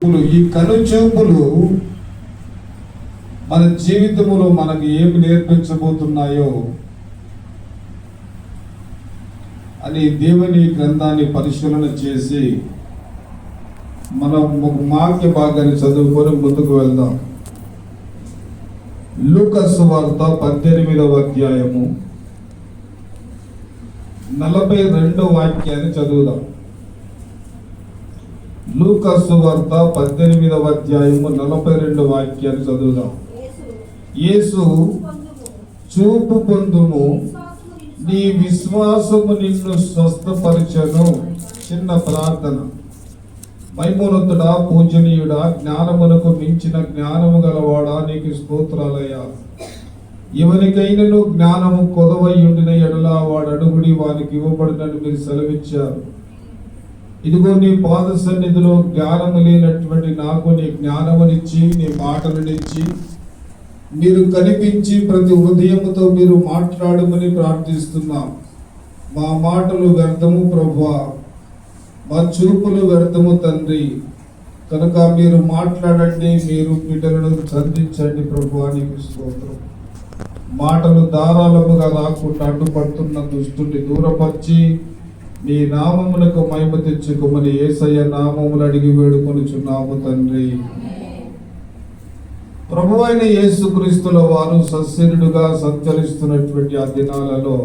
ఈ కనుచూపులు మన జీవితంలో మనకు ఏమి నేర్పించబోతున్నాయో అని దేవుని గ్రంథాన్ని పరిశీలన చేసి మనం ఒక వాక్య భాగాన్ని చదువుకొని ముందుకు వెళ్దాం. లూకా సువార్త 18వ అధ్యాయము 42వ వాక్యాన్ని చదువుదాం. లూకా సువార్త 18వ అధ్యాయము 42వ వాక్యాన్ని చదువుదాం. యేసు చూపు పొందుము, నీ విశ్వాసము నిన్ను స్వస్థపరచను. చిన్న ప్రార్థన. మహిమోన్నతుడా, పూజనీయుడా, జ్ఞానమునకు మించిన జ్ఞానము గలవాడా, నీకు స్తోత్రాలయ్యా. ఎవరికైనాను జ్ఞానము కొదవై ఉండిన ఎడల వాడు అడుగుడి వానికి ఇవ్వబడినట్టు మీరు సెలవిచ్చారు. ఇదిగో నీ పాద సన్నిధిలో జ్ఞానము లేనటువంటి నాకు నీ జ్ఞానమునిచ్చి నీ మాటలనిచ్చి మీరు కనిపించి ప్రతి హృదయముతో మీరు మాట్లాడమని ప్రార్థిస్తున్నాం. మా మాటలు వ్యర్థము ప్రభువా, మా చూపులు వ్యర్థము తండ్రి. కనుక మీరు మాట్లాడండి, మీరు బిడ్డలను సంధించండి ప్రభువా, నీకు స్తోత్రం. మాటలు ధారాళముగా రాకుండా అడ్డుపడుతున్న దుష్టుని దూరపరిచి నీ నామమునకు మహిమ తెచ్చుకోమని యేసయ్య నామములు అడిగి వేడుకొనుచున్నాము తండ్రి. ప్రభువైన యేసుక్రీస్తుల వారు సశరీరుడుగా సంచరిస్తున్నటువంటి ఆ దినాలలో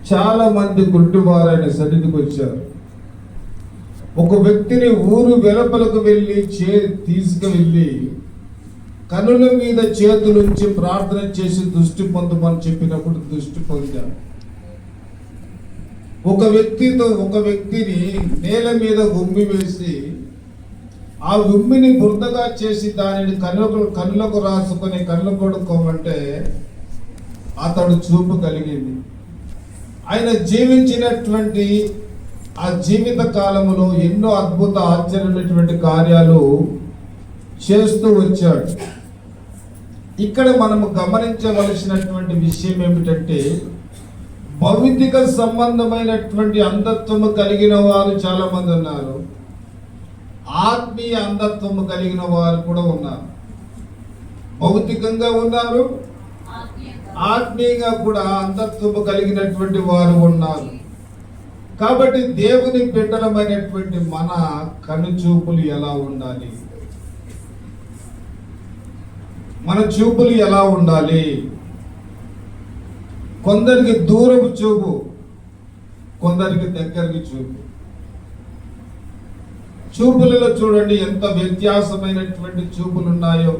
చాలా మంది గుడ్డివారైన సన్నిధికి వచ్చారు. ఒక వ్యక్తిని ఊరు వెలుపలకు వెళ్ళి తీసుకువెళ్ళి కనుల మీద చేతులుంచి ప్రార్థన చేసి దృష్టి పొందమని చెప్పినప్పుడు దృష్టి పొందారు. ఒక వ్యక్తిని నేల మీద ఉమ్మి వేసి ఆ ఉమ్మిని బురదగా చేసి దానిని కళ్ళకు రాసుకొని కళ్ళు కొడుకోమంటే అతడు చూపు కలిగింది. ఆయన జీవించినటువంటి ఆ జీవిత కాలంలో ఎన్నో అద్భుత ఆశ్చర్యమైనటువంటి కార్యాలు చేస్తూ వచ్చాడు. ఇక్కడ మనము గమనించవలసినటువంటి విషయం ఏమిటంటే, భౌతిక సంబంధమైనటువంటి అంధత్వము కలిగిన వారు చాలా మంది ఉన్నారు, ఆత్మీయ అంధత్వము కలిగిన వారు కూడా ఉన్నారు. భౌతికంగా ఉన్నారు, ఆత్మీయంగా కూడా అంధత్వము కలిగినటువంటి వారు ఉన్నారు. కాబట్టి దేవుని బిడ్డలమైనటువంటి మన కనుచూపులు ఎలా ఉండాలి? మన చూపులు ఎలా ఉండాలి? కొందరికి దూరపు చూపు, కొందరికి దగ్గరికి చూపు. చూపులలో చూడండి ఎంత వ్యత్యాసమైనటువంటి చూపులు ఉన్నాయో.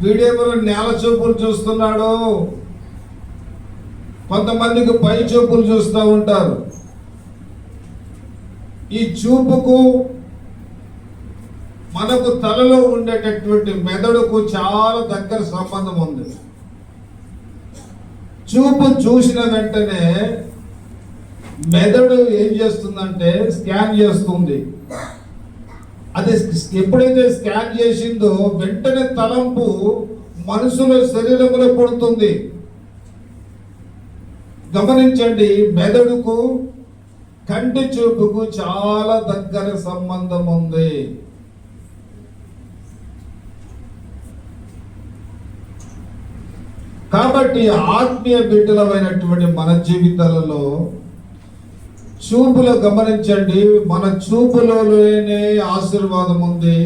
వీడేమో నేల చూపులు చూస్తున్నాడు, కొంతమందికి పై చూపులు చూస్తూ ఉంటారు. ఈ చూపుకు మనకు తలలో ఉండేటటువంటి మెదడుకు చాలా దగ్గర సంబంధం ఉంది. చూపు చూసిన వెంటనే మెదడు ఏం చేస్తుందంటే స్కాన్ చేస్తుంది. అది ఎప్పుడైతే స్కాన్ చేసిందో వెంటనే తలంపు మనసులో శరీరంలో పడుతుంది. గమనించండి, మెదడుకు కంటి చూపుకు చాలా దగ్గర సంబంధం ఉంది. కాబట్టి ఆత్మీయ బిడ్డలమైనటువంటి మన జీవితాలలో చూపులో గమనించండి, మన చూపులలోనే ఆశీర్వాదం ఉంది,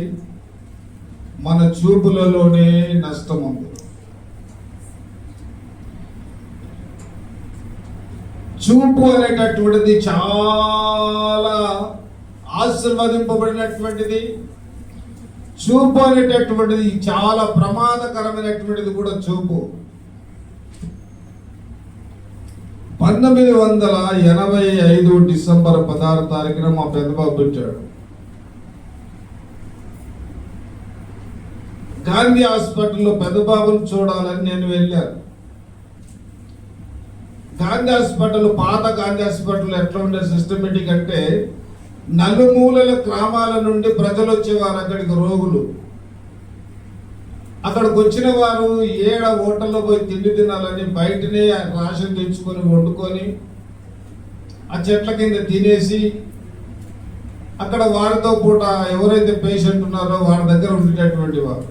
మన చూపులలోనే నష్టం ఉంది. చూపు అనేటటువంటిది చాలా ఆశీర్వదింపబడినటువంటిది. చూపు అనేటటువంటిది చాలా ప్రమాదకరమైనటువంటిది కూడా. చూపు 1985 డిసెంబర్ 16వ తారీఖున మా పెద్దబాబు పుట్టాడు. గాంధీ హాస్పిటల్లో పెద్దబాబుని చూడాలని నేను వెళ్ళాను. గాంధీ హాస్పిటల్, పాత గాంధీ హాస్పిటల్ ఎట్లా ఉండే సిస్టమేటిక్ అంటే, నలుమూలల గ్రామాల నుండి ప్రజలు వచ్చేవారు అక్కడికి, రోగులు. అక్కడికి వచ్చిన వారు ఏడ హోటల్లో పోయి తిండి తినాలని బయటనే రేషన్ తెచ్చుకొని వండుకొని ఆ చెట్ల కింద తినేసి అక్కడ వారితో పూట ఎవరైతే పేషెంట్ ఉన్నారో వారి దగ్గర ఉండేటటువంటి వారు.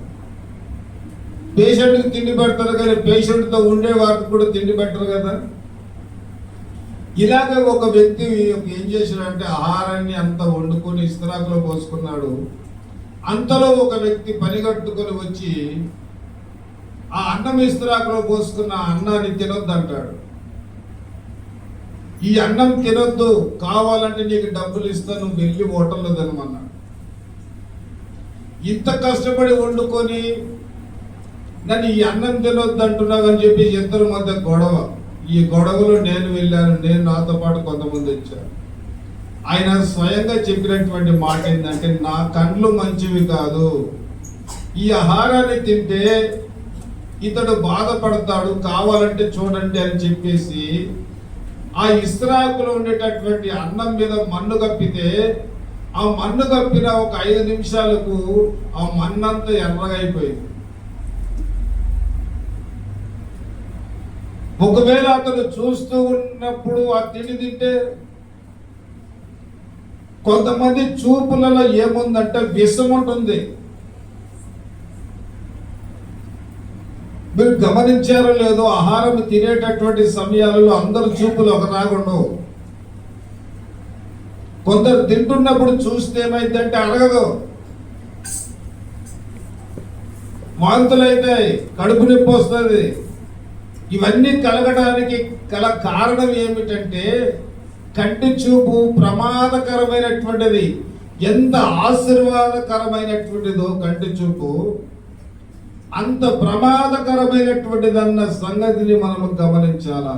పేషెంట్కి తిండి పెడతారు కానీ పేషెంట్తో ఉండే వారికి కూడా తిండి పెట్టరు కదా. ఇలాగే ఒక వ్యక్తి ఏం చేశాడంటే ఆహారాన్ని అంత వండుకొని ఇస్తరాకులో పోసుకున్నాడు. అంతలో ఒక వ్యక్తి పనిగట్టుకొని వచ్చి ఆ అన్నం ఇస్తరాకులో పోసుకున్న అన్నాన్ని తినొద్దు అంటాడు. ఈ అన్నం తినొద్దు, కావాలంటే నీకు డబ్బులు ఇస్తాను, నువ్వు వెళ్ళి హోటల్లో తినమన్నాడు. ఇంత కష్టపడి వండుకొని నన్ను ఈ అన్నం తినొద్దు అంటున్నావు అని చెప్పి ఇద్దరి మధ్య గొడవ. ఈ గొడవలో నేను వెళ్ళాను, నాతో పాటు కొంతమంది వచ్చారు. ఆయన స్వయంగా చెప్పినటువంటి మాట ఏంటంటే, నా కళ్ళు మంచివి కాదు, ఈ ఆహారాన్ని తింటే ఇతడు బాధపడతాడు, కావాలంటే చూడండి అని చెప్పేసి ఆ ఇస్రాకులో ఉండేటటువంటి అన్నం మీద మన్ను కప్పితే ఆ మన్ను కప్పిన ఒక 5 నిమిషాలకు ఆ మన్నంతా ఎర్రగా అయిపోయింది. ఒకవేళ అతను చూస్తూ ఉన్నప్పుడు ఆ తిండి తింటే, కొంతమంది చూపులలో ఏముందంటే విషం ఉంటుంది. మీరు గమనించారో లేదో, ఆహారం తినేటటువంటి సమయాలలో అందరు చూపులు ఒకలాగుండవు. కొందరు తింటున్నప్పుడు చూస్తే ఏమైందంటే అడగదు, వాంతులు అవుతాయి, కడుపు నొప్పి వస్తుంది. ఇవన్నీ కలగడానికి గల కారణం ఏమిటంటే, కంటి చూపు ప్రమాదకరమైనటువంటిది. ఎంత ఆశీర్వాదకరమైనటువంటిదో కంటి చూపు, అంత ప్రమాదకరమైనటువంటిదన్న సంగతిని మనము గమనించాలా.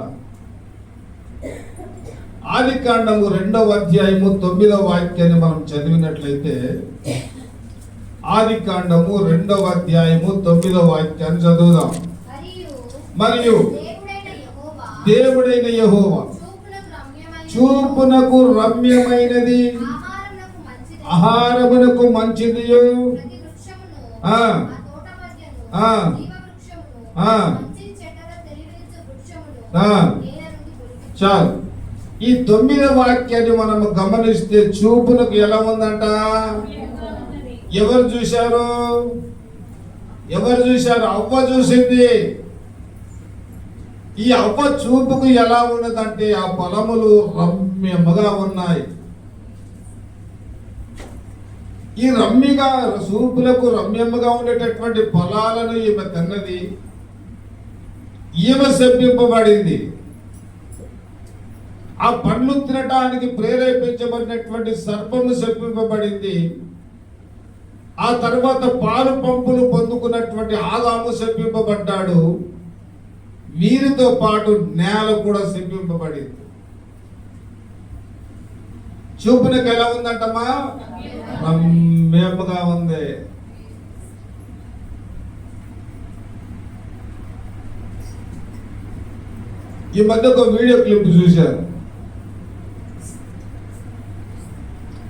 ఆదికాండము 2వ అధ్యాయము 9వ వాక్యాన్ని మనం చదివినట్లయితే, ఆదికాండము 2వ అధ్యాయము 9వ వాక్యాన్ని చదువుదాం. మరియు దేవుడైన యెహోవా చూపునకు రమ్యమైనది, ఆహారమునకు మంచిదియు, చాలు. ఈ 9వ వాక్యాన్ని మనం గమనిస్తే చూపునకు ఎలా ఉందంట? ఎవరు చూశారు? అవ్వ చూసింది. ఈ అవ్వ చూపుకు ఎలా ఉన్నదంటే ఆ ఫలములు రమ్యముగా ఉన్నాయి. ఈ చూపులకు రమ్యముగా ఉండేటటువంటి ఫలాలను ఈమె తిన్నది. ఈమె శపింపబడింది. ఆ పండ్లు తినటానికి ప్రేరేపించబడినటువంటి సర్పము శపింపబడింది. ఆ తర్వాత పాలు పంపులు పొందుకున్నటువంటి ఆదాము శపింపబడ్డాడు. వీరితో పాటు నేల కూడా శపింపబడింది. చూపునకు ఎలా ఉందంటమ్మా? రమ్యముగా ఉంది. ఈ మధ్య ఒక వీడియో క్లిప్ చూశాను.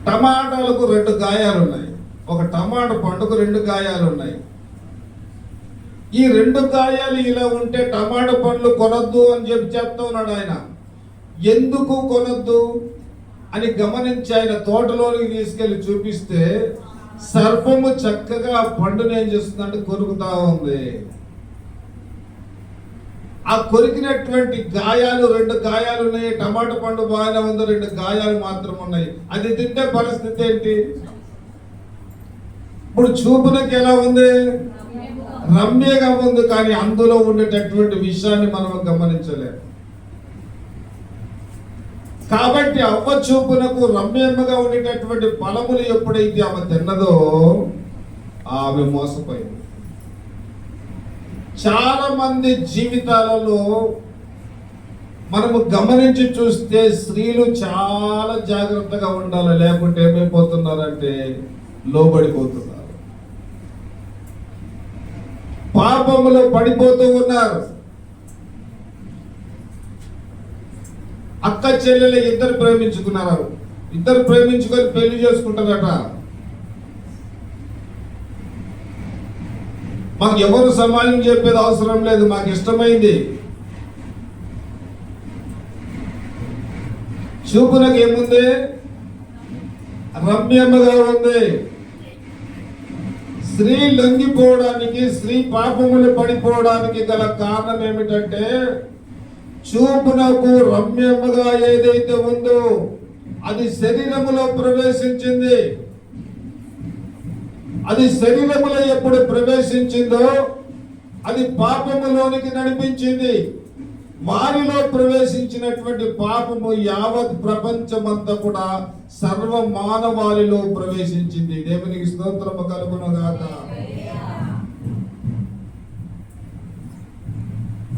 టమాటాలకు 2 గాయాలు ఉన్నాయి. ఒక టమాటా పండుకు 2 గాయాలు ఉన్నాయి. ఈ 2 గాయాలు ఇలా ఉంటే టమాటా పండ్లు కొనొద్దు అని చెప్పి చెప్తా ఉన్నాడు ఆయన. ఎందుకు కొనొద్దు అని గమనించి ఆయన తోటలోనికి తీసుకెళ్లి చూపిస్తే, సర్పము చక్కగా ఆ పండుని ఏం చేస్తుందంటే కొరుకుతా ఉంది. ఆ కొరికినటువంటి గాయాలు 2 గాయాలు ఉన్నాయి. టమాటా పండు బాగానే ఉంది, 2 గాయాలు మాత్రం ఉన్నాయి. అది తింటే పరిస్థితి ఏంటి? ఇప్పుడు చూపునకి ఎలా ఉంది? రమ్యగా ఉంది. కానీ అందులో ఉండేటటువంటి విషయాన్ని మనం గమనించలేము. కాబట్టి అవ్వ చూపునకు రమ్యముగా ఉండేటటువంటి ఫలములు ఎప్పుడైతే ఆమె తిన్నదో ఆమె మోసపోయింది. చాలా మంది జీవితాలలో మనము గమనించి చూస్తే స్త్రీలు చాలా జాగ్రత్తగా ఉండాలి, లేకుంటే ఏమైపోతున్నారంటే లోబడిపోతున్నారు, పాపములో పడిపోతూ ఉన్నారు. అక్క చెల్లెలు ఇద్దరు ప్రేమించుకున్నారు. ఇద్దరు ప్రేమించుకొని పెళ్లి చేసుకుంటారట. మాకు ఎవరు సమాజం చెప్పేది అవసరం లేదు, మాకు ఇష్టమైంది. చూపునకు ఏముంది? రమ్యముగా ఉంది. స్త్రీ లొంగిపోవడానికి, స్త్రీ పాపములు పడిపోవడానికి గల కారణం ఏమిటంటే చూపునకు రమ్యముగా ఏదైతే ఉందో అది శరీరములో ప్రవేశించింది. అది శరీరములో ఎప్పుడు ప్రవేశించిందో అది పాపములోనికి నడిపించింది. వారిలో ప్రవేశించినటువంటి పాపము యావత్ ప్రపంచమంతా కూడా సర్వ మానవాళిలో ప్రవేశించింది. దేవునికి స్తోత్రము కలుగును గాక.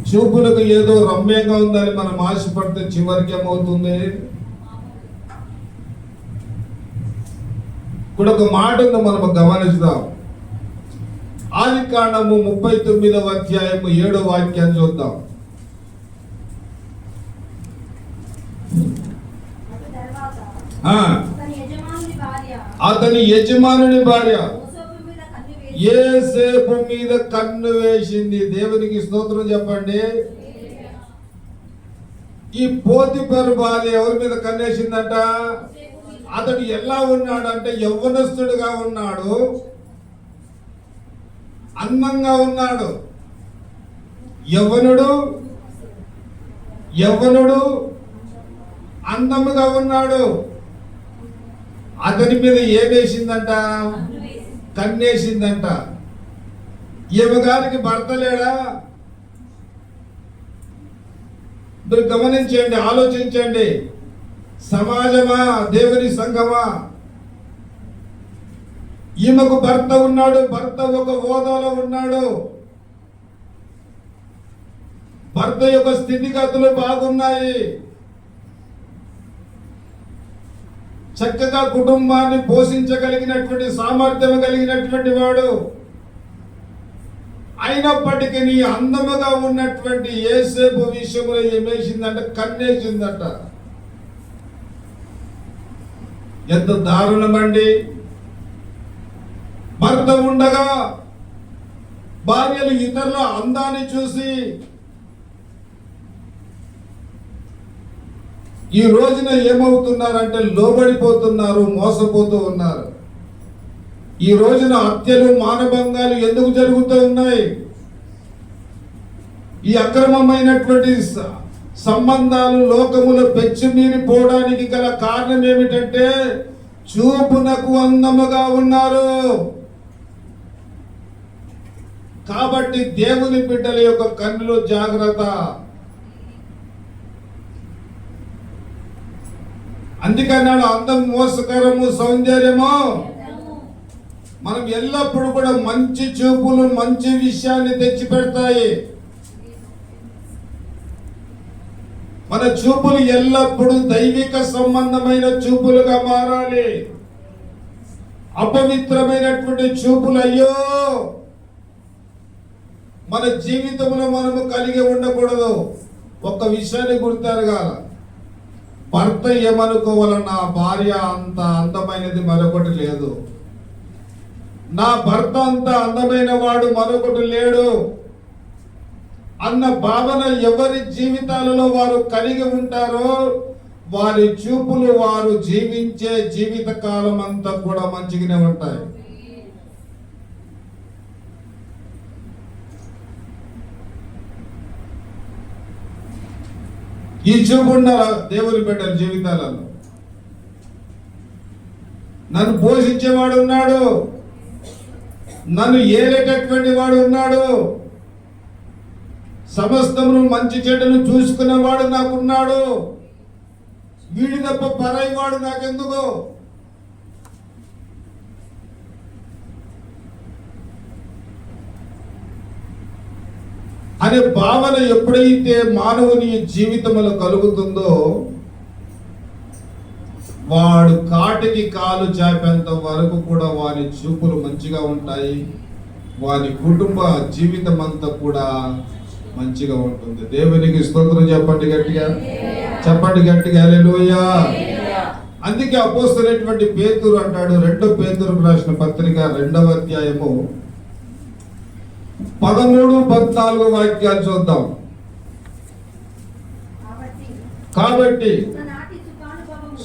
చూపులకు ఏదో రమ్యంగా ఉందని మనం ఆశపడితే చివరికి ఏమవుతుంది? ఇప్పుడు ఒక మాట ఉంది, మనం గమనిస్తాం. ఆదికాండము 39వ అధ్యాయము 7వ వాక్యాన్ని చూద్దాం. అతని యజమానుని భార్య యోసేపు మీద కన్ను వేసింది. దేవునికి స్తోత్రం చెప్పండి. ఈ పోతిఫరు భార్య ఎవరి మీద కన్నేసిందంట? అతడు ఎలా ఉన్నాడు అంటే యవ్వనస్తుడుగా ఉన్నాడు, అందంగా ఉన్నాడు. యవ్వనుడు అందముగా ఉన్నాడు. అతని మీద ఏమేసిందంట? కన్నేసిందంట. ఈమె గారికి భర్త లేడా? మీరు గమనించండి, ఆలోచించండి. సమాజమా, దేవుని సంఘమా? ఈమెకు భర్త ఉన్నాడు, భర్త ఒక హోదాలో ఉన్నాడు, భర్త యొక్క స్థితిగతులు బాగున్నాయి, చక్కగా కుటుంబాన్ని పోషించగలిగినటువంటి సామర్థ్యం కలిగినటువంటి వాడు. అయినప్పటికీ నీ అందముగా ఉన్నటువంటి యోసేపు విషయంలో ఏమేసిందంటే కన్నేసిందట. ఎంత దారుణమండి! భర్త ఉండగా భార్యలు ఇతరుల అందాన్ని చూసి ఈ రోజున ఏమవుతున్నారంటే లోబడిపోతున్నారు, మోసపోతూ ఉన్నారు. ఈ రోజున హత్యలు, మానభంగాలు ఎందుకు జరుగుతూ ఉన్నాయి? ఈ అక్రమమైనటువంటి సంబంధాలు లోకములో పెచ్చుమీరిపోవడానికి గల కారణం ఏమిటంటే చూపునకు అందముగా ఉన్నారు. కాబట్టి దేవుని బిడ్డల యొక్క కన్నులో జాగ్రత్త. అందుకన్నాడు అందం మోసకరము, సౌందర్యము. మనం ఎల్లప్పుడూ కూడా మంచి చూపులు మంచి విషయాన్ని తెచ్చి పెడతాయి. మన చూపులు ఎల్లప్పుడూ దైవిక సంబంధమైన చూపులుగా మారాలి. అపవిత్రమైనటువంటి చూపులు అయ్యో మన జీవితంలో మనము కలిగి ఉండకూడదు. ఒక్క విషయాన్ని గుర్తెరగాల, భర్త ఏమనుకోవాలి, నా భార్య అంత అందమైనది మరొకటి లేదు, నా భర్త అంత అందమైన వాడు మరొకటి లేడు అన్న భావన ఎవరి జీవితాలలో వారు కలిగి ఉంటారో వారి చూపులు వారు జీవించే జీవిత కాలం అంతా కూడా మంచిగానే ఉంటాయి. ఈ చూపు ఉండాలి దేవుని బిడ్డల జీవితాలలో. నన్ను పోషించేవాడు ఉన్నాడు, నన్ను ఏలేటటువంటి వాడు ఉన్నాడు, సమస్తమును మంచి చెడ్డను చూసుకునేవాడు నాకున్నాడు, వీడి తప్ప పరాయి వాడు నాకెందుకు? అనే భావన ఎప్పుడైతే మానవుని జీవితంలో కలుగుతుందో వాడు కాటికి కాలు చాపేంత వరకు కూడా వారి చూపులు మంచిగా ఉంటాయి, వారి కుటుంబ జీవితం అంతా కూడా మంచిగా ఉంటుంది. దేవునికి స్తోత్రం చెప్పండి గట్టిగా, చెప్పండి గట్టిగా హల్లెలూయా. అందుకే అపోస్తలుడైనటువంటి పేతురు అంటాడు, 2 పేతురుకు రాసిన పత్రిక 2వ అధ్యాయము 13-14 వాక్యాలు చూద్దాం. కాబట్టి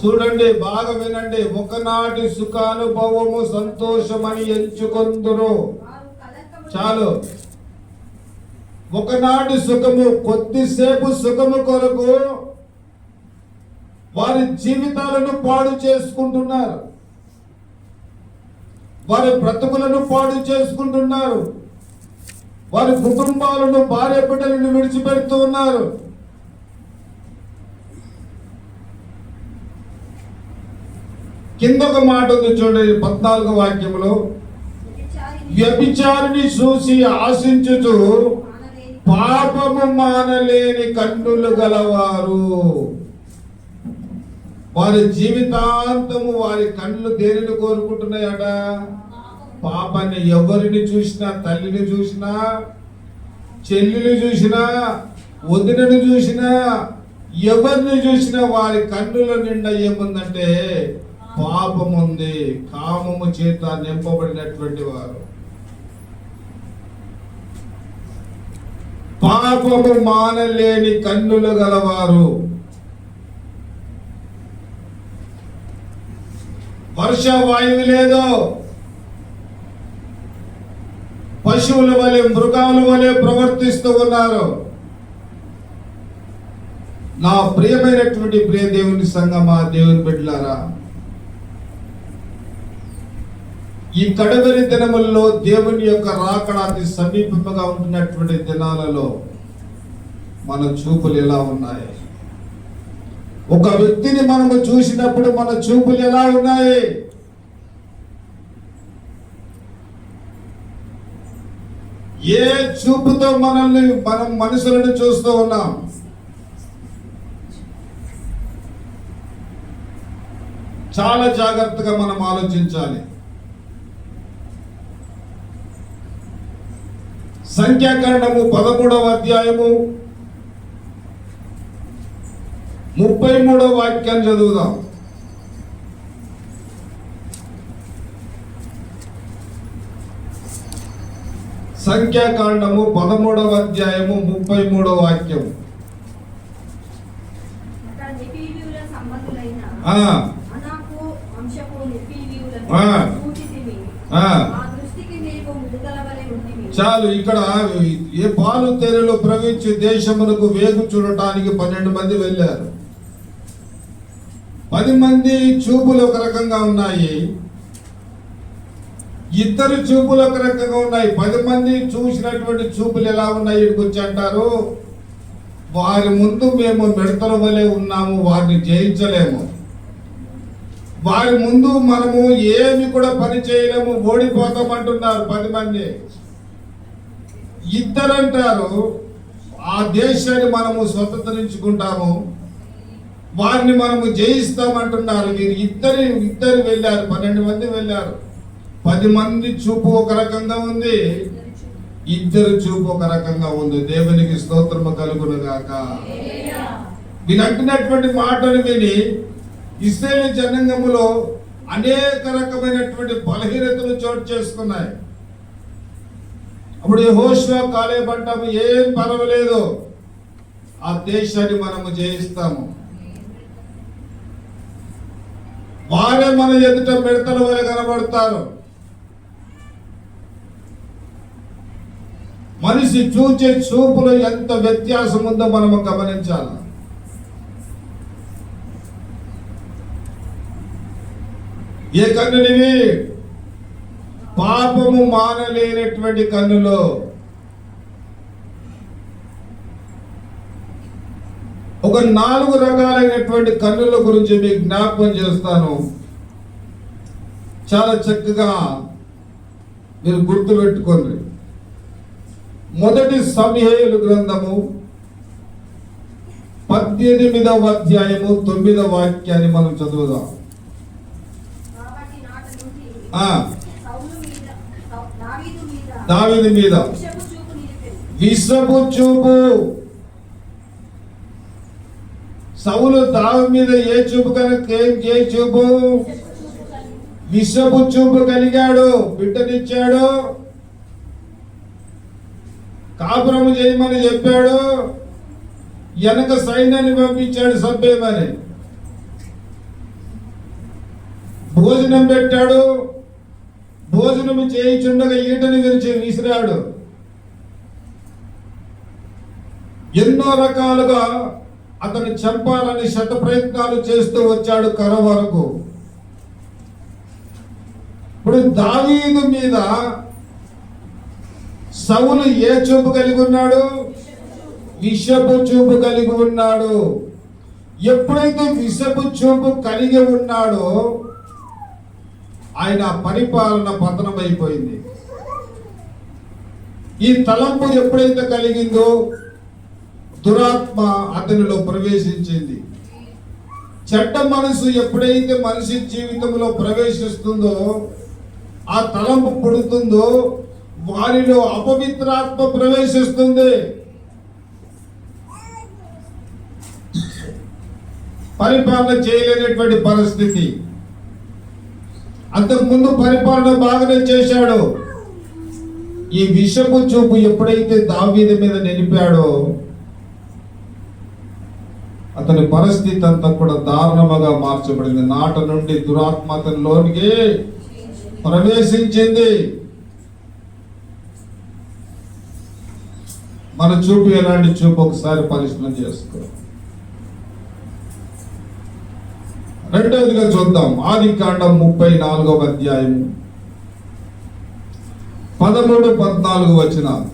చూడండి, బాగా వినండి. ఒకనాటి సుఖానుభవము సంతోషమని ఎంచుకొందురు. చాలు. ఒకనాటి సుఖము, కొద్దిసేపు సుఖము కొరకు వారి జీవితాలను పాడు చేసుకుంటున్నారు, వారి బ్రతుకులను పాడు చేసుకుంటున్నారు, వారి కుటుంబాలను, భార్య బిడ్డలను విడిచిపెడుతూ ఉన్నారు. కింద ఒక మాట ఉంది చూడండి, 14వ వాక్యంలో, వ్యభిచారిని చూసి ఆశించుచు పాపము మానలేని కన్నులు గలవారు. వారి జీవితాంతము వారి కళ్ళు దేనిని కోరుకుంటున్నాయట? పాపాన్ని. ఎవరిని చూసినా, తల్లిని చూసినా, చెల్లిని చూసినా, వదినని చూసినా, ఎవరిని చూసినా వారి కన్నుల నిండా ఏముందంటే పాపం ఉంది. కామము చేత నింపబడినటువంటి వారు. పాపము మానలేని కన్నులు గలవారు. వర్ష వాయువు లేదో, పశువుల వలె, మృగాల వలె ప్రవర్తిస్తూ ఉన్నారు. నా ప్రియమైనటువంటి ప్రియ దేవుని సంగమా, దేవుని బిడ్డలారా, ఈ కడవరి దినములలో దేవుని యొక్క రాకడ అతి సమీపంగా ఉంటున్నటువంటి దినాలలో మన చూపులు ఎలా ఉన్నాయి? ఒక వ్యక్తిని మనము చూసినప్పుడు మన చూపులు ఎలా ఉన్నాయి? ఏ చూపుతో మనం మనుషులను చూస్తూ ఉన్నాం? చాలా జాగ్రత్తగా మనం ఆలోచించాలి. సంఖ్యాకాండము 13వ అధ్యాయము 33వ వాక్యాన్ని చదువుదాం. సంఖ్యాకాండము 13వ అధ్యాయము 33వ వాక్యం. చాలు. ఇక్కడ ఏ పాలు తెరలో ప్రవేశించి దేశమునకు వేగు చూడటానికి 12 మంది వెళ్ళారు. 10 మంది చూపులు ఒక రకంగా ఉన్నాయి, ఇద్దరు చూపులు ఒక రకంగా ఉన్నాయి. 10 మంది చూసినటువంటి చూపులు ఎలా ఉన్నాయి? ఇక్కడికి వచ్చి అంటారు, వారి ముందు మేము మిడతల వలె ఉన్నాము, వారిని జయించలేము, వారి ముందు మనము ఏమి కూడా పని చేయలేము, ఓడిపోతామంటున్నారు 10 మంది. ఇద్దరు అంటారు, ఆ దేశాన్ని మనము స్వతంత్రించుకుంటాము, వారిని మనము జయిస్తామంటున్నారు. మీరు ఇద్దరు వెళ్ళారు, 12 మంది వెళ్ళారు. 10 మంది చూపు ఒక రకంగా ఉంది, ఇద్దరు చూపు ఒక రకంగా ఉంది. దేవునికి స్తోత్రము కలుగును గాక. వీరంటున్నటువంటి మాటలు విని ఇశ్రాయేలు జనాంగములో అనేక రకమైనటువంటి బలహీనతలు చోటు చేసుకున్నాయి. అప్పుడు యెహోషువ, కాలేబు అంటాము, ఏం పర్వాలేదు, ఆ దేశాన్ని మనము జయిస్తాము. వారే మన ఎదుట మిడతల వలె కనబడతారు. మనిషి చూచే చూపులో ఎంత వ్యత్యాసం ఉందో మనము గమనించాలి. ఏ కన్నులివి? పాపము మానలేనటువంటి కన్నులో. ఒక 4 రకాలైనటువంటి కన్నుల గురించి మీకు జ్ఞాపకం చేస్తాను. చాలా చక్కగా మీరు గుర్తుపెట్టుకోండి. మొదటి సమూయేలు గ్రంథము 18వ అధ్యాయము 9వ వాక్యాన్ని మనం చదువుదాం. దావీదు మీద విషపు చూపు. సౌలు దావీదు మీద ఏ చూపు కనుక? ఏ చూపు? విషపు చూపు కలిగాడు. బిడ్డనిచ్చాడు, కాపురము చేయమని చెప్పాడు, వెనక సైన్యాన్ని పంపించాడు సభ్యమని. భోజనం పెట్టాడు. భోజనం చేయించుండగా ఈటని విసిరాడు. ఎన్నో రకాలుగా అతను చంపాలని శత ప్రయత్నాలు చేస్తూ వచ్చాడు కర వరకు. ఇప్పుడు దావీదు మీద సౌలు ఏ చూపు కలిగి ఉన్నాడు? విషపు చూపు కలిగి ఉన్నాడు. ఎప్పుడైతే విషపు చూపు కలిగి ఉన్నాడో ఆయన పరిపాలన పతనమైపోయింది. ఈ తలంపు ఎప్పుడైతే కలిగిందో దురాత్మ అతనిలో ప్రవేశించింది. చెడ్డ మనసు ఎప్పుడైతే మనిషి జీవితంలో ప్రవేశిస్తుందో, ఆ తలంపు పుడుతుందో, వారిలో అపవిత్రాత్మ ప్రవేశిస్తుంది. పరిపాలన చేయలేనటువంటి పరిస్థితి. అంతకుముందు పరిపాలన బాగానే చేశాడు. ఈ విషపు చూపు ఎప్పుడైతే దావీదు మీద నిలిపాడో అతని పరిస్థితి అంతా కూడా దారుణముగా మార్చబడింది. నాట నుండి దురాత్మ అతనిలోనికి ప్రవేశించింది. మన చూపు ఎలాంటి చూపు ఒకసారి పరిశీలన చేసుకో. రెండవదిగా చూద్దాం, ఆదికాండం 34వ అధ్యాయం 13-14 వచనాలు.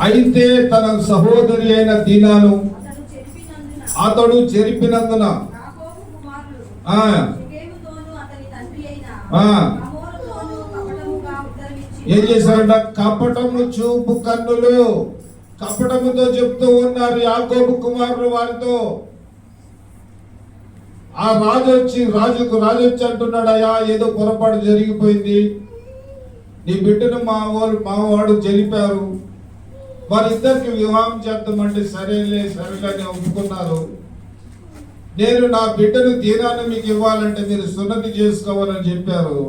అయితే తన సహోదరి అయిన దీనాను అతడు చెరిపినందున ఏం చేశారంట? కపటము చూపు కన్నులు. కపటముతో చెప్తూ ఉన్నారు యాకోబు కుమారులు వారితో. ఆ రాజు వచ్చి అంటున్నాడు, అయ్యా ఏదో పొరపాటు జరిగిపోయింది, నీ బిడ్డను మావాడు జరిపారు, వారిద్దరికి వివాహం చేద్దామంటే సరేలే అని ఒప్పుకున్నారు. నేను నా బిడ్డను దీనాన్ని మీకు ఇవ్వాలంటే మీరు సున్నతి చేసుకోవాలని చెప్పారు.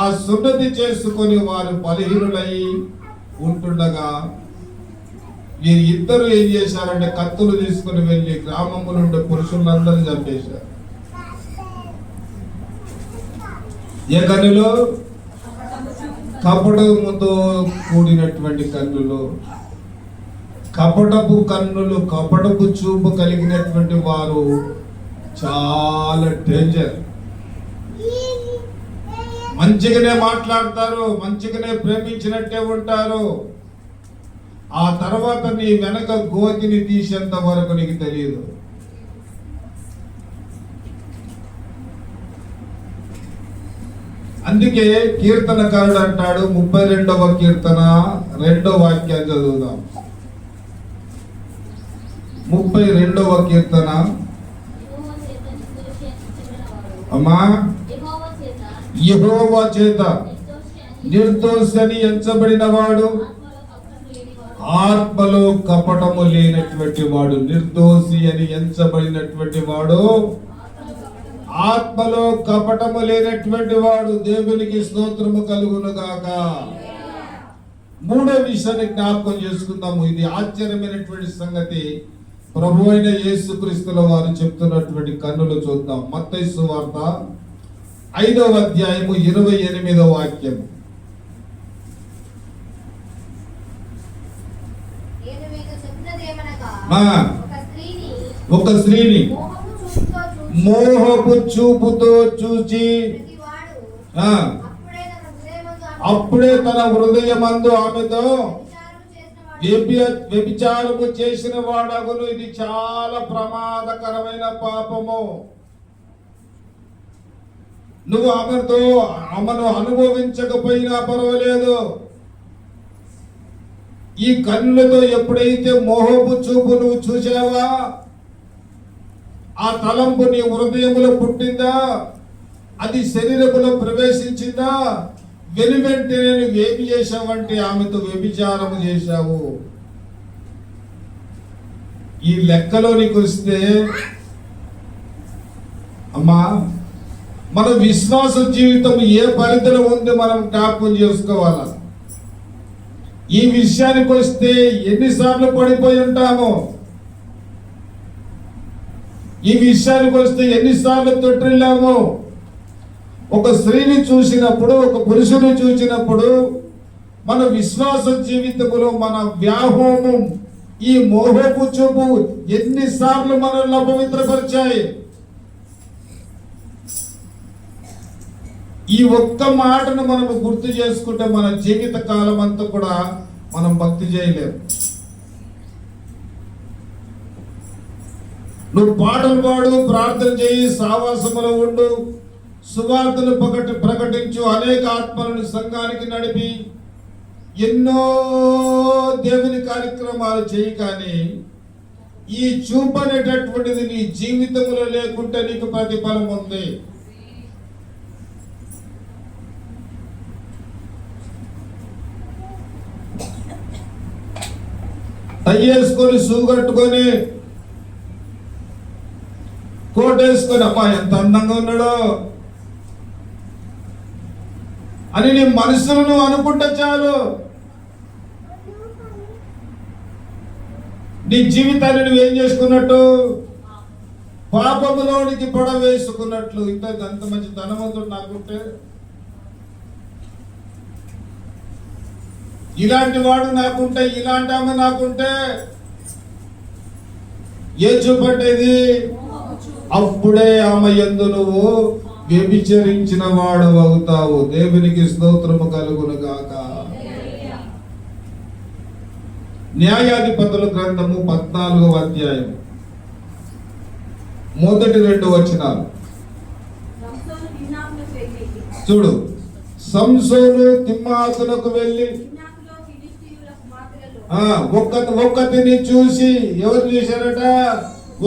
ఆ సున్నతి చేసుకొని వారు బలహీనులై ఉంటుండగా వీరు ఇద్దరు ఏం చేశారంటే కత్తులు తీసుకుని వెళ్ళి గ్రామము నుండి పురుషులందరినీ చంపేశారు. ఏ కన్నులో? కపటముతో కూడినటువంటి కన్నులు, కపటపు కన్నులు, కపటపు చూపు కలిగినటువంటి వారు చాలా డేంజర్. మంచిగానే మాట్లాడతారు, మంచిగానే ప్రేమించినట్టే ఉంటారు. ఆ తర్వాత నీ వెనక గోతిని తీసేంత వరకు నీకు తెలియదు. అందుకే కీర్తనకారుడు అంటాడు, 32వ కీర్తన 2వ వాక్యాన్ని చదువుదాం. 32వ కీర్తన. అమ్మా, యెహోవా చేత నిర్దోషని ఎంచబడిన వాడు, ఆత్మలో కపటము లేనటువంటి వాడు. నిర్దోషి అని ఎంచబడినటువంటి వాడు, ఆత్మలో కపటము లేనటువంటి వాడు. దేవునికి స్తోత్రము కలుగును గాక. మూడో విషయాన్ని జ్ఞాపకం చేసుకుందాము. ఇది ఆశ్చర్యమైనటువంటి సంగతి. ప్రభు అయిన యేసుక్రీస్తుల వారు చెప్తున్నటువంటి కన్నులు చూద్దాం. మత్తయి సువార్త 5వ అధ్యాయము 28వ వాక్యం. ఒక స్త్రీని మోహపు చూపుతో చూచి అప్పుడే తన హృదయమందు ఆమెతో వ్యభిచారము చేసిన వాడగును. ఇది చాలా ప్రమాదకరమైన పాపము. నువ్వు ఆమెను అనుభవించకపోయినా పర్వాలేదు, ఈ కన్నులతో ఎప్పుడైతే మోహపు చూపు నువ్వు చూసావా, ఆ తలంపు నీ హృదయములో పుట్టిందా, అది శరీరములో ప్రవేశించిందా, వెనువెంటనే నువ్వు ఏమి చేశావంటే ఆమెతో వ్యభిచారము చేశావు. ఈ లెక్కలోనికి వస్తే అమ్మా, మన విశ్వాస జీవితం ఏ పరిధిలో ఉంది మనం జ్ఞాపకం చేసుకోవాలా. ఈ విషయానికి వస్తే ఎన్నిసార్లు పడిపోయి ఉంటాము, ఈ విషయానికి వస్తే ఎన్నిసార్లు తొట్టిల్లాము. ఒక స్త్రీని చూసినప్పుడు, ఒక పురుషుని చూసినప్పుడు మన విశ్వాస జీవితంలో మన వ్యామోహం, ఈ మోహపు చూపు ఎన్నిసార్లు మనల్ని అపవిత్రపరిచాయి. ఈ ఒక్క మాటను మనం గుర్తు చేసుకుంటే మన జీవిత కాలం అంతా కూడా మనం భక్తి చేయలేము. నువ్వు పాటలు పాడు, ప్రార్థన చేయి, సావాసములో ఉండు, సువార్తను ప్రకటించు, అనేక ఆత్మలను సంఘానికి నడిపి ఎన్నో దేవుని కార్యక్రమాలు చేయి. కానీ ఈ చూపు అనేటటువంటిది నీ జీవితంలో లేకుంటే నీకు ప్రతిఫలం ఉంది. తయ్యేసుకొని, షూ కట్టుకొని, కోట్ వేసుకొని, అమ్మా ఎంత అందంగా ఉన్నాడో అని నీ మనసులను అనుకుంటే చాలు. నీ జీవితాన్ని నువ్వేం చేసుకున్నట్టు? పాపములోనికి పడవేసుకున్నట్లు. అంత మంచి ధనవంతుడు నాకుంటే, ఇలాంటి వాడు నాకుంటే, ఇలాంటి ఆమె నాకుంటే ఏ చూపట్టేది? అప్పుడే ఆమె యందు నువ్వు వ్యభిచరించిన వాడు అవుతావు. దేవునికి స్తోత్రము కలుగును గాక. న్యాయాధిపతుల గ్రంథము 14వ అధ్యాయం మొదటి 2 వచనాలు చూడు. సంసోను తిమ్నాతునకు వెళ్ళి ఒక్కతిని చూసి, ఎవరు చూశారట?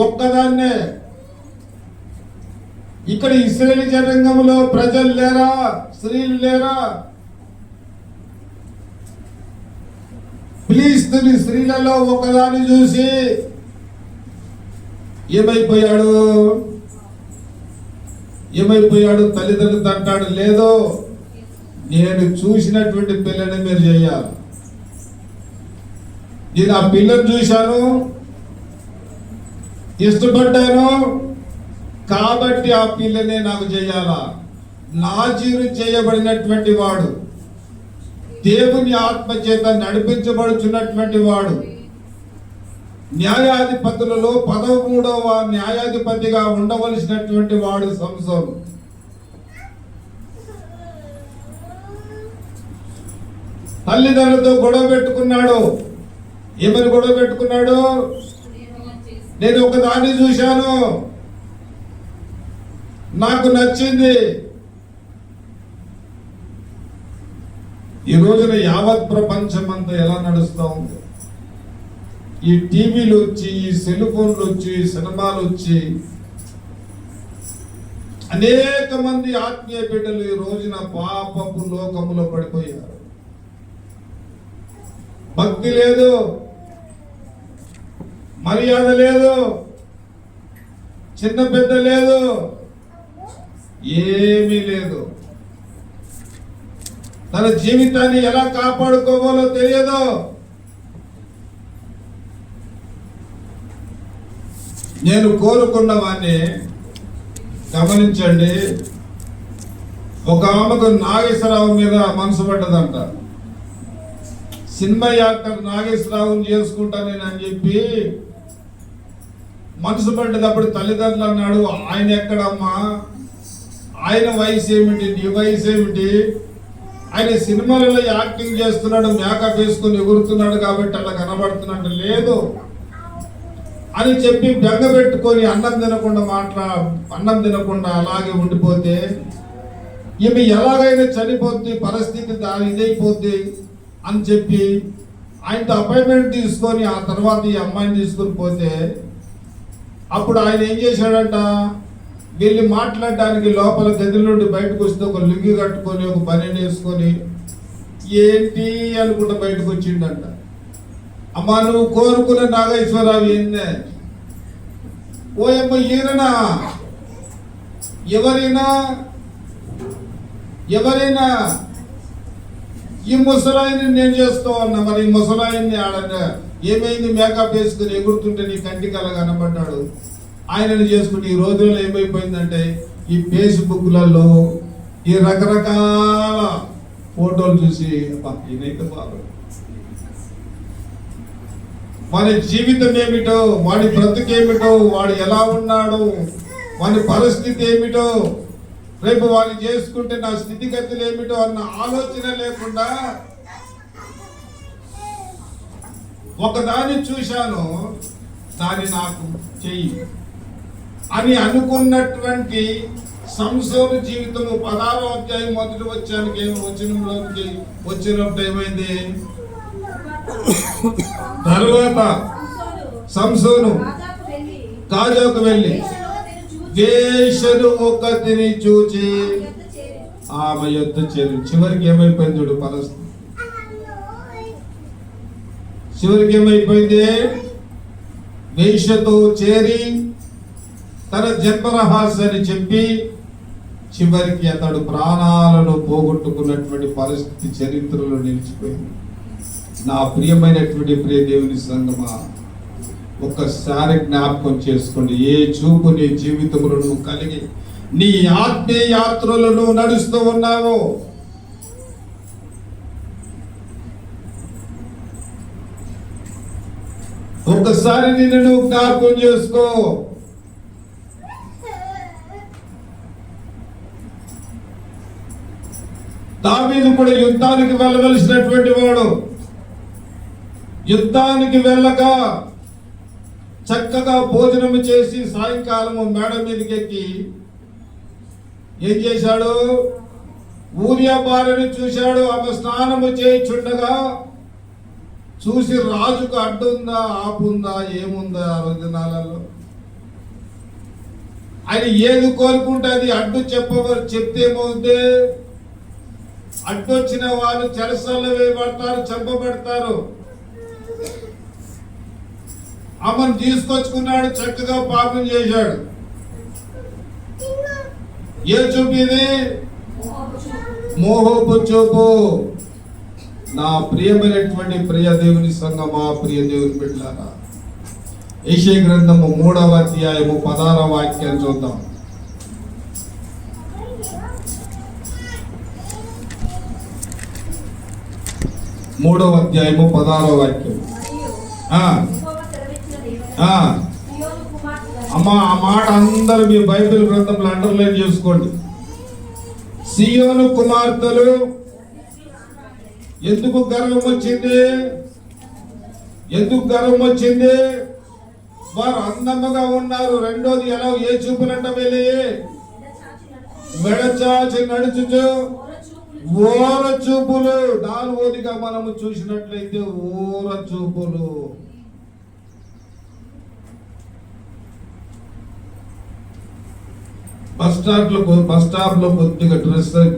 ఒక్కదాన్నే. ఇక్కడ ఇశ్రాయేలు జనాంగంలో ప్రజలు లేరా? స్త్రీలు లేరా? ఫిలిష్తీయుల స్త్రీలలో ఒకదాన్ని చూసి ఏమైపోయాడు? తల్లిదండ్రులు అంటాడు, లేదో నేను చూసినటువంటి పిల్లని మీరు చేయాలి. నేను ఆ పిల్లని చూశాను, ఇష్టపడ్డాను కాబట్టి ఆ పిల్లనే నాకు చేయాలా. నాజీరు చేయబడినటువంటి వాడు, దేవుని ఆత్మ చేత నడిపించబడుచున్నటువంటి వాడు, న్యాయాధిపతులలో 13వ న్యాయాధిపతిగా ఉండవలసినటువంటి వాడు సంసోను. తల్లిదండ్రులతో గొడవ పెట్టుకున్నాడు. ఏమని గొడవ పెట్టుకున్నాడు? నేను ఒకదాన్ని చూశాను, నాకు నచ్చింది. ఈ రోజున యావత్ ప్రపంచం అంతా ఎలా నడుస్తూ ఉంది? ఈ టీవీలు వచ్చి, ఈ సెల్ ఫోన్లు వచ్చి, సినిమాలు వచ్చి అనేక మంది ఆత్మీయ బిడ్డలు ఈ రోజున పాపపు లోకములో పడిపోయారు. భక్తి లేదు, మర్యాద లేదు, చిన్న పెద్ద లేదు, ఏమీ లేదు. తన జీవితాన్ని ఎలా కాపాడుకోవాలో తెలియదు. నేను కోరుకున్న వాడిని గమనించండి. ఒక ఆమెకు నాగేశ్వరరావు మీద మనసు పడ్డదంట. సినిమా యాక్టర్ నాగేశ్వరరావుని చేసుకుంటా నేను అని చెప్పి మనసు పడ్డదప్పుడు తల్లిదండ్రులు అన్నాడు, ఆయన ఎక్కడమ్మా, ఆయన వయసు ఏమిటి, నీ వయసు ఏమిటి, ఆయన సినిమాలలో యాక్టింగ్ చేస్తున్నాడు, మేకప్ వేసుకుని ఎగురుతున్నాడు కాబట్టి అలా కనబడుతున్నాడు, లేదు అని చెప్పి బెంగ పెట్టుకొని అన్నం తినకుండా అలాగే ఉండిపోతే ఈమె ఎలాగైనా చనిపోద్ది, పరిస్థితి ఇదైపోద్ది అని చెప్పి ఆయనతో అపాయింట్మెంట్ తీసుకొని ఆ తర్వాత ఈ అమ్మాయిని తీసుకుని పోతే అప్పుడు ఆయన ఏం చేశాడంట, వెళ్ళి మాట్లాడడానికి లోపల గది నుండి బయటకు వస్తే ఒక లుంగి కట్టుకొని, ఒక బనీన్ వేసుకొని ఏంటి అనుకుంటా బయటకు వచ్చిండంట. అమ్మా నువ్వు కోరుకున్న నాగేశ్వరరావు ఏందే? ఓయమ్మ ఈయననా? ఎవరైనా ఈ ముసలాయిని నేను చేస్తూ ఉన్నా. మరి ఈ ముసలాయిని ఆడ ఏమైంది, మేకప్ వేసుకుని ఎగురుతుంటే నీ కంటికి అలా కనబడ్డాడు. ఆయనను చేసుకుంటే ఈ రోజుల్లో ఏమైపోయిందంటే ఈ ఫేస్బుక్లలో ఈ రకరకాల ఫోటోలు చూసి ఈయనైతే బాగా వాడి జీవితం ఏమిటో, వాడి బ్రతుకేమిటో, వాడు ఎలా ఉన్నాడు, వాడి పరిస్థితి ఏమిటో, రేపు వాడిని చేసుకుంటే నా స్థితిగతులు ఏమిటో అన్న ఆలోచన లేకుండా ఒకదాన్ని చూశాను, దాన్ని నాకు చెయ్యి అని అనుకున్నటువంటి సంసోను జీవితము 16వ అధ్యాయం మొదటి వచనంలోకి వచ్చినప్పుడు ఏమైంది? తరువాత సంసోను గాజాకు వెళ్ళి వేశ్యను ఒకతిని చూచి ఆమె యొద్ద చేరి. చివరికి ఏమైపోయింది చూడు పరిస్థితి. చివరికి ఏమైపోయింది? వేశ్యతో చేరి తన జన్మ రహస్యాన్ని చెప్పి చివరికి అతడు ప్రాణాలను పోగొట్టుకున్నటువంటి పరిస్థితి చరిత్రలో నిలిచిపోయింది. నా ప్రియమైనటువంటి ప్రియ దేవుని సంగమా, ఒక్కసారి జ్ఞాపకం చేసుకోండి. ఏ చూపు నీ జీవితంలో నువ్వు కలిగి నీ ఆత్మీయ యాత్రలో నువ్వు నడుస్తూ ఉన్నావో, ఒక్కసారి నిన్ను నువ్వు జ్ఞాపకం చేసుకో. దావీదు కూడా యుద్ధానికి వెళ్ళవలసినటువంటి వాడు. యుద్ధానికి వెళ్ళక చక్కగా భోజనము చేసి సాయంకాలము మేడ మీదకి ఎక్కి ఏం చేశాడు? ఊరియా భార్యను చూశాడు. ఆమె స్నానము చేయుచుండగా చూసి రాజుకు అడ్డుందా, ఆపుందా, ఏముందా? ఆ రోజు దినాలలో ఆయన ఏది కోరుకుంటే అది అడ్డు చెప్తే ఏమవుద్ది? అడ్డొచ్చిన వాళ్ళు చెరసాల్లో వేయబడతారు, చంపబడతారు. ఆమెను తీసుకొచ్చుకున్నాడు, చక్కగా పాపం చేశాడు. ఏ చూపు ఇది? మోహపు చూపు. నా ప్రియమైనటువంటి ప్రియ దేవుని సంగమా, ప్రియ దేవుని బిడ్డలారా, యెషయా గ్రంథము 3వ అధ్యాయము 16వ వాక్యాన్ని చూద్దాం. 3వ అధ్యాయము 16వ వాక్యం. అమ్మా, ఆ మాట అందరూ మీ బైబిల్ గ్రంథంలో అండర్లైన్ చేసుకోండి. సియోను కుమార్తెలు ఎందుకు గర్వం వచ్చింది? ఎందుకు గర్వం వచ్చింది? వారు అందముగా ఉన్నారు. రెండోది ఎలా? ఏ చూపులంట వెళ్ళి మెడచాచి నడుచుచు ఓర చూపులు. నాలుగోదిగా మనము చూసినట్లయితే ఓర చూపులు. బస్ స్టాప్ లో కొద్దిగా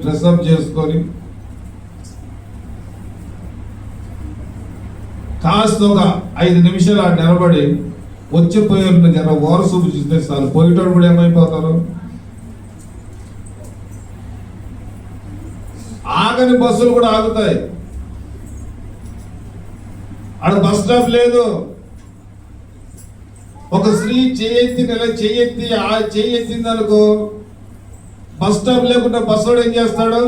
డ్రెస్అప్ చేసుకొని కాస్త ఒక 5 నిమిషాలు ఆ నిలబడి వచ్చిపోయే జర ఓర చూపు చూస్తే చాలు. పోయేటోడు కూడా ఏమైపోతారు? ఆగని బస్సులు కూడా ఆగుతాయి. ఆడ బస్ స్టాప్ లేదు. ఒక స్త్రీ చెయ్యెత్తింది అనుకో, బస్ స్టాప్ లేకుండా బస్సు ఏం చేస్తాడు?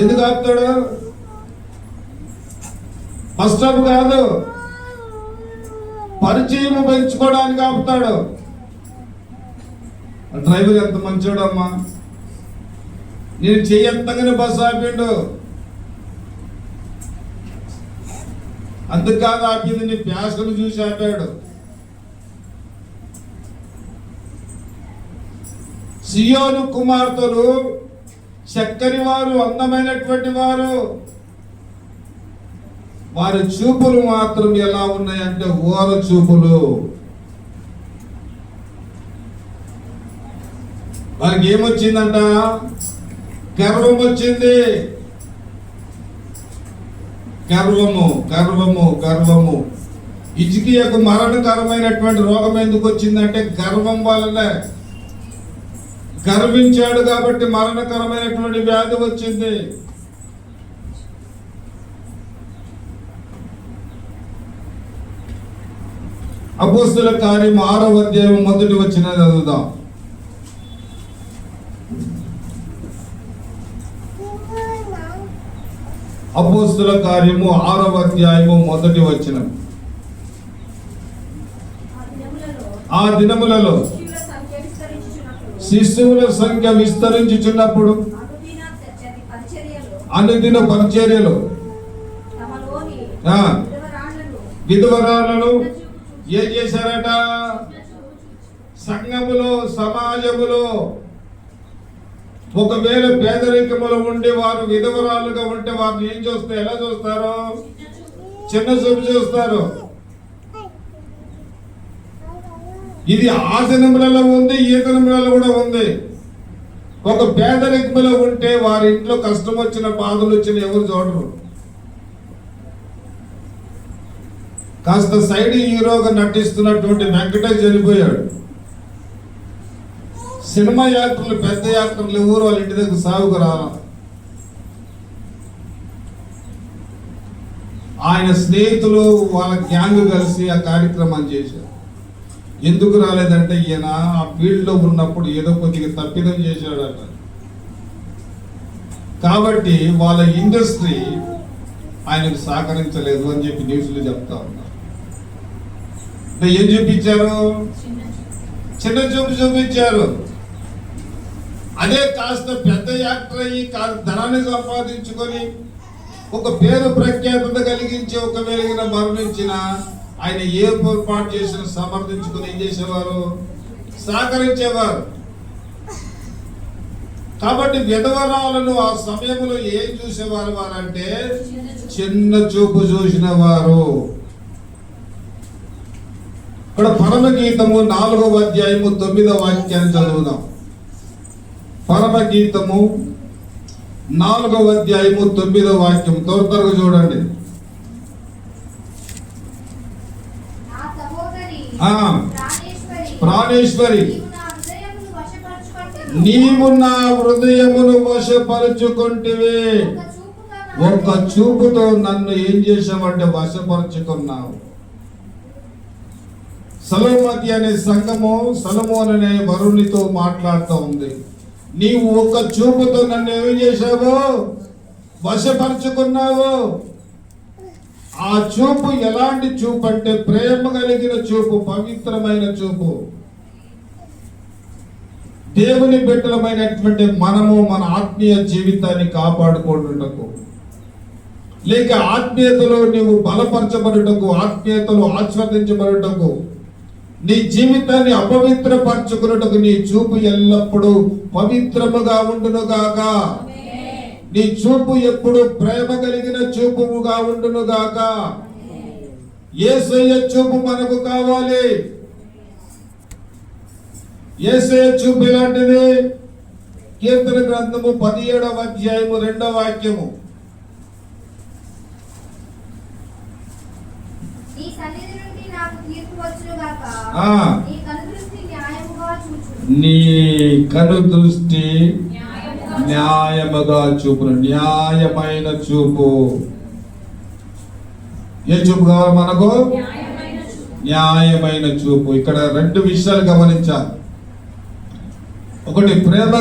ఎందుకు ఆపుతాడు? బస్ స్టాప్ కాదు, పరిచయం పెంచుకోవడానికి ఆపుతాడు. డ్రైవర్ ఎంత మంచోడమ్మా, నేను చెయ్యంతగానే బస్సు ఆపిండు. అందుకాదు ఆపింది, నీ ప్యాసను చూసి ఆపాడు. సియోను కుమార్తెలు చక్కని వారు, అందమైనటువంటి వారు. వారి చూపులు మాత్రం ఎలా ఉన్నాయంటే ఓర చూపులు. వారికి ఏమొచ్చిందంట? గర్వం వచ్చింది. గర్వము. హిజ్కియాకు మరణకరమైనటువంటి రోగం ఎందుకు వచ్చిందంటే గర్వం వల్లనే. గర్వించాడు కాబట్టి మరణకరమైనటువంటి వ్యాధి వచ్చింది. అపోస్తుల కార్యము 6వ అధ్యాయం మొదటి వచనం చదువుదాం. అపోస్తుల కార్యము 6వ అధ్యాయము మొదటి వచనం. ఆ దినములలో శిశువుల సంఖ్య విస్తరించుచున్నప్పుడు అనుదిన పరిచర్యలు విధవరాలను ఏం చేశారట? సంఘములో, సమాజములో ఒకవేళ పేదరికములో ఉండి వారు విధవరాలుగా ఉంటే వారిని ఏం చూస్తారు? ఎలా చూస్తారు? చిన్న చూపు చూస్తారు. ఇది ఆ దినములలో ఉంది, ఈ దినములలో కూడా ఉంది. ఒక పేదరికములో ఉంటే వారి ఇంట్లో కష్టం వచ్చిన, బాధలు వచ్చిన ఎవరు చూడరు. కాస్త సైడ్ హీరోగా నటిస్తున్నటువంటి వెంకటేష్ చనిపోయాడు. సినిమా యాక్టర్లు, పెద్ద యాక్టర్లు ఎవరు వాళ్ళ ఇంటి దగ్గర సాగుకు రాలా. ఆయన స్నేహితులు వాళ్ళ గ్యాంగ్ కలిసి ఆ కార్యక్రమాన్ని చేశారు. ఎందుకు రాలేదంటే ఈయన ఆ ఫీల్డ్ లో ఉన్నప్పుడు ఏదో కొద్దిగా తప్పిదం చేశాడట. కాబట్టి వాళ్ళ ఇండస్ట్రీ ఆయనకు సహకరించలేదు అని చెప్పి న్యూస్లో చెప్తా ఉన్నారు. ఏం చూపించారు? చిన్న చూపు చూపించారు. అదే కాస్త పెద్ద యాక్టర్ అయ్యి ధనాన్ని సంపాదించుకొని ఒక పేరు ప్రఖ్యాతత కలిగించి ఒకవేళ మరణించిన ఆయన ఏ పొరపాటు చేసిన సమర్థించుకుని ఏం చేసేవారు? సహకరించేవారు. కాబట్టి విధవరాలను ఆ సమయంలో ఏం చూసేవారు వారంటే చిన్న చూపు చూసిన వారు. ఇక్కడ పరమగీతము 4వ అధ్యాయము 9వ వాక్యాన్ని చదువుదాం. పరమగీతము 4వ అధ్యాయము 9వ వాక్యం త్వరగా చూడండి. ప్రాణేశ్వరి, నీవు నా హృదయమును వశపరుచుకుంటివే. ఒక్క చూపుతో నన్ను ఏం చేసావంటే వశపరుచుకున్నావు. సలోమతి అనే సంఘము సొలొమోను అనే వరునితో మాట్లాడుతూ ఉంది. నీవు ఒక్క చూపుతో నన్ను ఏం చేశావు? వశపరుచుకున్నావు. ఆ చూపు ఎలాంటి చూపు అంటే ప్రేమ కలిగిన చూపు, పవిత్రమైన చూపు. దేవుని బిడ్డలమైనటువంటి మనము మన ఆత్మీయ జీవితాన్ని కాపాడుకోవటకు, లేక ఆత్మీయతలో నీవు బలపరచబడుటకు, ఆత్మీయతలో ఆస్వాదించబడుటకు, నీ జీవితాన్ని అపవిత్రపరచుకున్నటకు నీ చూపు ఎల్లప్పుడూ పవిత్రముగా ఉండునుగాక. నీ చూపు ఎప్పుడు ప్రేమ కలిగిన చూపుగా ఉండునుగాక. యేసయ్య చూపు మనకు కావాలి. యేసయ్య చూపు ఎలాంటిది? కీర్తన గ్రంథము 17వ అధ్యాయము 2వ వాక్యము. నీ కను దృష్టి న్యాయముగా చూపును. న్యాయమైన చూపు. ఏ చూపు కావాలి మనకు? న్యాయమైన చూపు. ఇక్కడ 2 విషయాలు గమనించాలి. ఒకటి ప్రేమ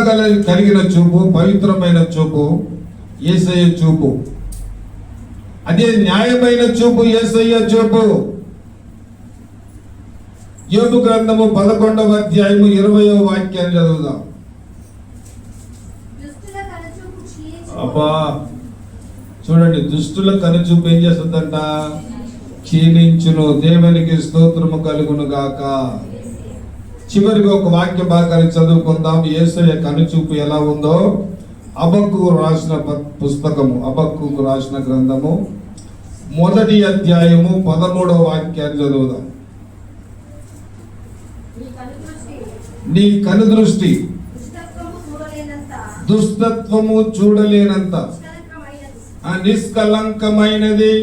కలిగిన చూపు, పవిత్రమైన చూపు, యేసయ్య చూపు. అదే న్యాయమైన చూపు, యేసయ్య చూపు. యోబు గ్రంథము 11వ అధ్యాయము 20వ వాక్యాన్ని చదువుదాం. అబ్బా చూడండి, దుష్టుల కనుచూపు ఏం చేస్తుందంట? క్షీణించును. దేవునికి స్తోత్రము కలుగును గాక. చివరికి ఒక వాక్య భాగాన్ని చదువుకుందాం. యేసయ్య కనుచూపు ఎలా ఉందో హబక్కూకు రాసిన పుస్తకము, హబక్కూకు రాసిన గ్రంథము 1వ అధ్యాయము 13వ వాక్యాన్ని చదువుదాం. నీ కను దృష్టి దుష్టత్వము చూడలేనంత నిష్కలంకమైనది.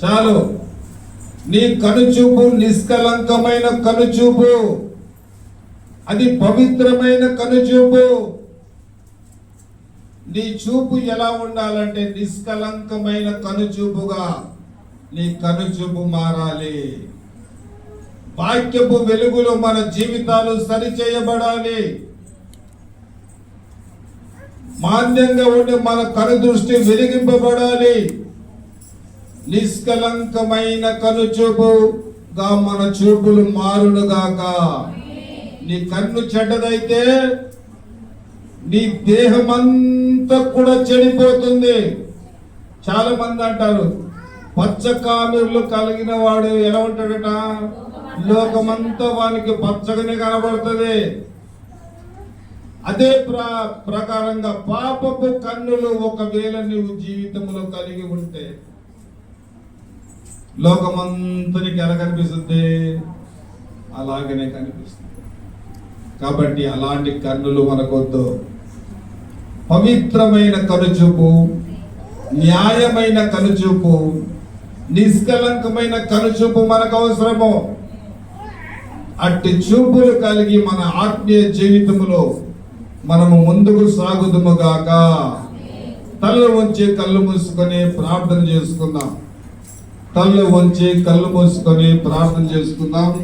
చాలు. నీ కనుచూపు నిష్కలంకమైన కనుచూపు. అది పవిత్రమైన కనుచూపు. నీ చూపు ఎలా ఉండాలంటే నిష్కలంకమైన కనుచూపుగా నీ కనుచూపు మారాలి. వాక్యపు వెలుగులో మన జీవితాలు సరిచేయబడాలి. మాన్యంగా ఉండి మన కనుదృష్టి వెలిగింపబడాలి. నిష్కలంకమైన కనుచూపుగా మన చూపులు మారునుగాక. నీ కన్ను చెడ్డదైతే నీ దేహమంతా కూడా చెడిపోతుంది. చాలా మంది అంటారు, పచ్చ కామెర్లు కలిగిన వాడు ఎలా ఉంటాడట, లోకమంతా వానికి పచ్చగానే కనబడుతుంది. అదే ప్రకారంగా పాపపు కన్నులు ఒకవేళ నీవు జీవితంలో కలిగి ఉంటే లోకమంతా నీకు ఎలా కనిపిస్తుంది? అలాగనే కనిపిస్తుంది. కాబట్టి అలాంటి కన్నులు మనకొద్దు. పవిత్రమైన కనుచూపు, న్యాయమైన కనుచూపు, నిష్కలంకమైన కనుచూపు మనకు అవసరము. అట్టి చూపులు కలిగి మన ఆత్మీయ జీవితంలో మనము ముందుకు సాగుదుము గాక. తల్లు వంచి కళ్ళు మూసుకొని ప్రార్థన చేసుకుందాం. తల్లు వంచి కళ్ళు మూసుకొని ప్రార్థన చేసుకుందాం.